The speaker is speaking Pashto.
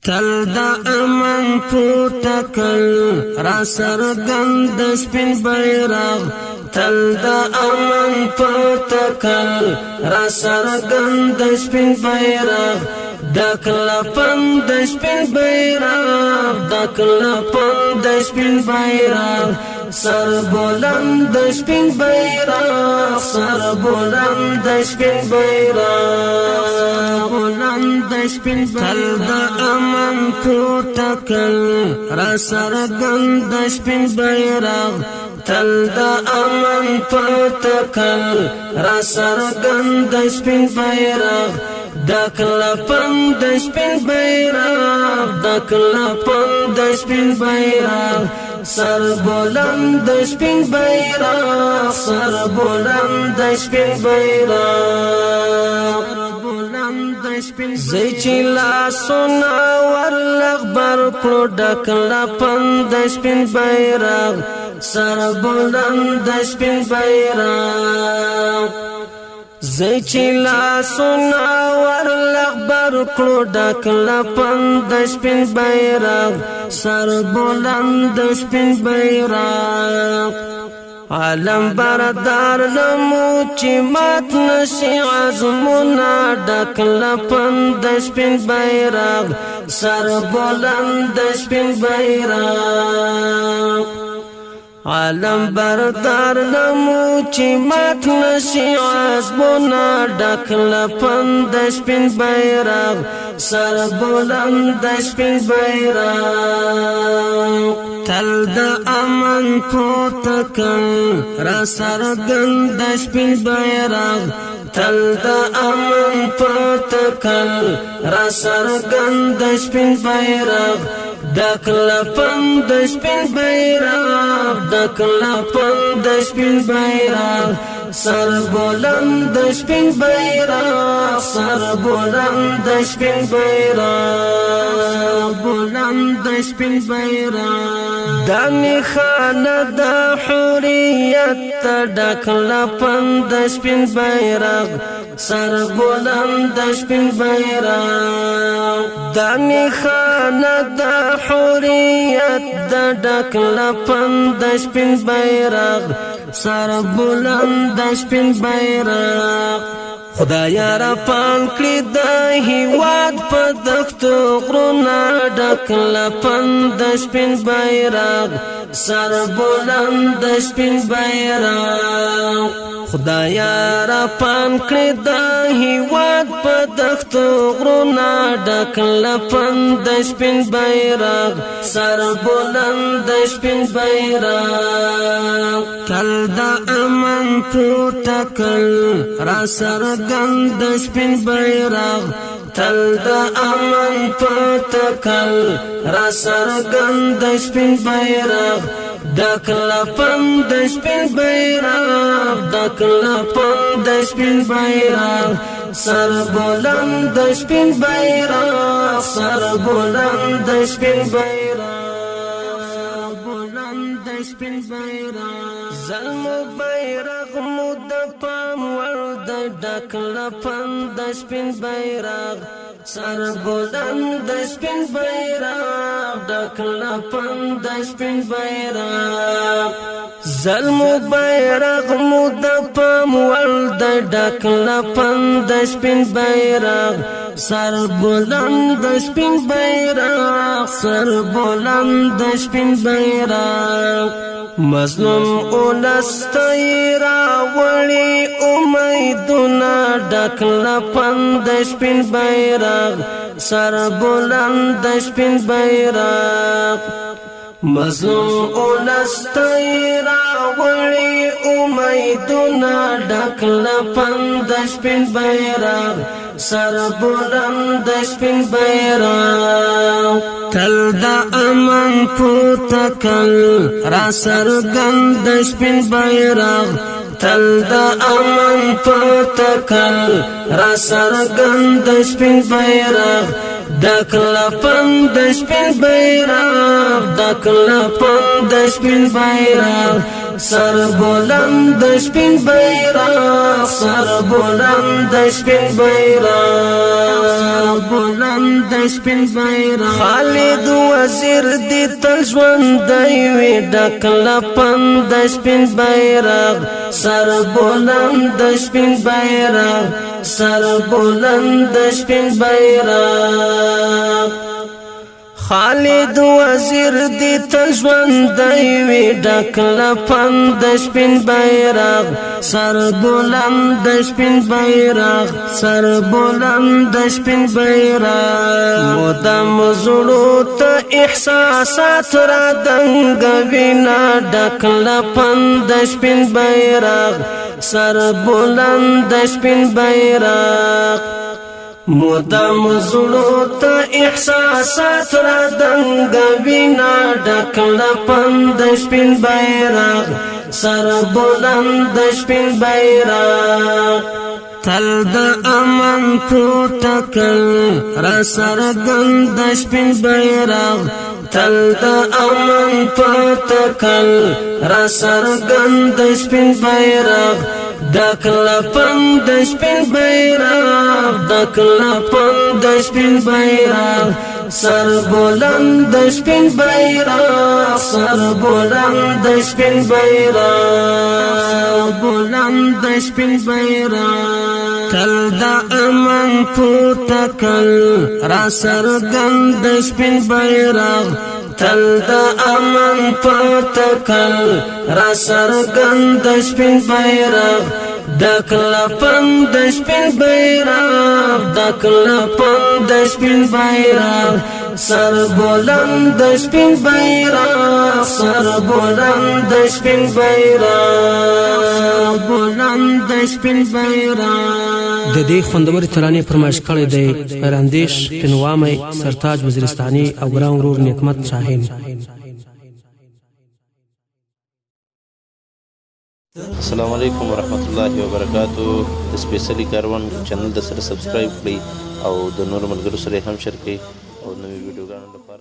تل دا امن پوتکل را سرګند سپین بیرغ تل دا امن پوتکل را سرګند سپین بیرغ دکلا پند سپین بیرغ دکلا پند سپین بیرغ سر بلند سپین بیرغ سر بلند سپین بیرغ بلند سپین تل دا امن پوتکل را سرګند سپین بیرغ تل دا امن پوتکل را سرګند سپین بیرغ دکلا پند سپین بیرغ دکلا پند سپین بیرغ سر بلند سپین بیرغ سر بلند سپین بیرغ زی چی لاسونا ورلغ بر کلو ډکلا پند سپین بیرغ سر بلند سپین بیرغ زی چی لاسونا ورلغ بر کلو ډکلا پند سپین بیرغ سر بلند سپین بیرغ عالم بردار لمو چی مات نشی عزمونا ډکلا پند سپین بیرغ سر بلند سپین بیرغ عالم بردار لمو چی مات نشی عزمونا ډکلا پند سپین بیرغ سر بلند سپین بیرغ تل دا امن پوتکل را سرګند سپین بیرغ تل دا امن پوتکل را سرګند سپین بیرغ دکلا پند سپین بیرغ دکلا پند سپین بیرغ سر بلند سپین بیرغ سر بلند سپین بیرغ بلند سپین بیرغ دانی خانه د حریت دکلا پند سپین بیرغ سر بلند سپین بیرغ دانی خانه د حریت دکلا پند سپین بیرغ سر بلند سپین بیرغ خدایا را پان کړی د هیواد په دښتو غرونه ډکلا پند سپین بیرغ سر بلند سپین بیرغ خدایا را پان کړی د هیواد په دښتو غرونه ډکلا پند سپین بیرغ سر بلند سپین بیرغ تل د امن پوتکل را سرګند سپین بیرغ تل د امن پوتکل را سرګند سپین بیرغ دکلا پند سپین بیرغ دکلا پند سپین بیرغ سر بلند سپین بیرغ سر بلند سپین بیرغ بلند سپین بیرغ زلمو بیرغ مو د پام ور د ډکلا پند سپین بیرغ سر بلند سپین بیرغ ډکلا پند سپین بیرغ زلمو بیرغ مو د پام ور د ډکلا پند سپین بیرغ سر بلند سپین بیرغ سر بلند سپین بیرغ مظلوم اولستی راوړي امیدونه ډکلا پند سپین بیرغ سر بلند سپین بیرغ مظلوم اولستی راوړي امیدونه ډکلا پند سپین بیرغ سر بلند سپین بیرغ تل دا امن پوتکل را سرګند سپین بیرغ تل دا امن پوتکل را سرګند سپین بیرغ دکلا پند سپین بیرغ دکلا پند سپین بیرغ سر بلند سپین بیرغ سر بلند سپین بیرغ بلند سپین بیرغ خالد وزیر دی تل ژوندی وي ډک له پند سپین بیرغ سر بلند سپین بیرغ سر بلند سپین بیرغ خالد وزیر دی تل ژوندی وي ډک له پند سپین بیرغ سر بلند سپین بیرغ سر بلند سپین بیرغ مدام زړو ته احساسات را دنګوي نه ډک له پند سپین بیرغ سر بلند سپین بیرغ مدام زړو ته احساسات را دنګوي نه ډک له پند سپین بیرغ سر بلند سپین بیرغ تل د امن پورته کړ را څرګند سپین بیرغ تل د امن پورته کړ را څرګند سپین بیرغ ډک له پند سپین بیرغ ډک له پند سپین بیرغ سر بلند سپین بیرغ سر بلند سپین بیرغ بلند سپین بیرغ تل د امن پورته کړ را څرګند سپین بیرغ تل د امن پورته کړ را څرګند سپین بیرغ ډک له پند سپین بیرغ ډک له پند سپین بیرغ سر بلند سپین بیرغ سر بلند سپین بیرغ بلند سپین بیرغ د دې خوندورې ترانې فرمایش کړی دی راندیش پنوامی سرتاج وزیرستاني او ګران ورور نعمت شاهین. السلام علیکم ورحمت الله وبرکاتو. د سپیشلی کاروان چینل د سره سبسکرایب کړئ او د نور ملګرو سره هم شریک کړئ او نوې ویډیوګانو لپاره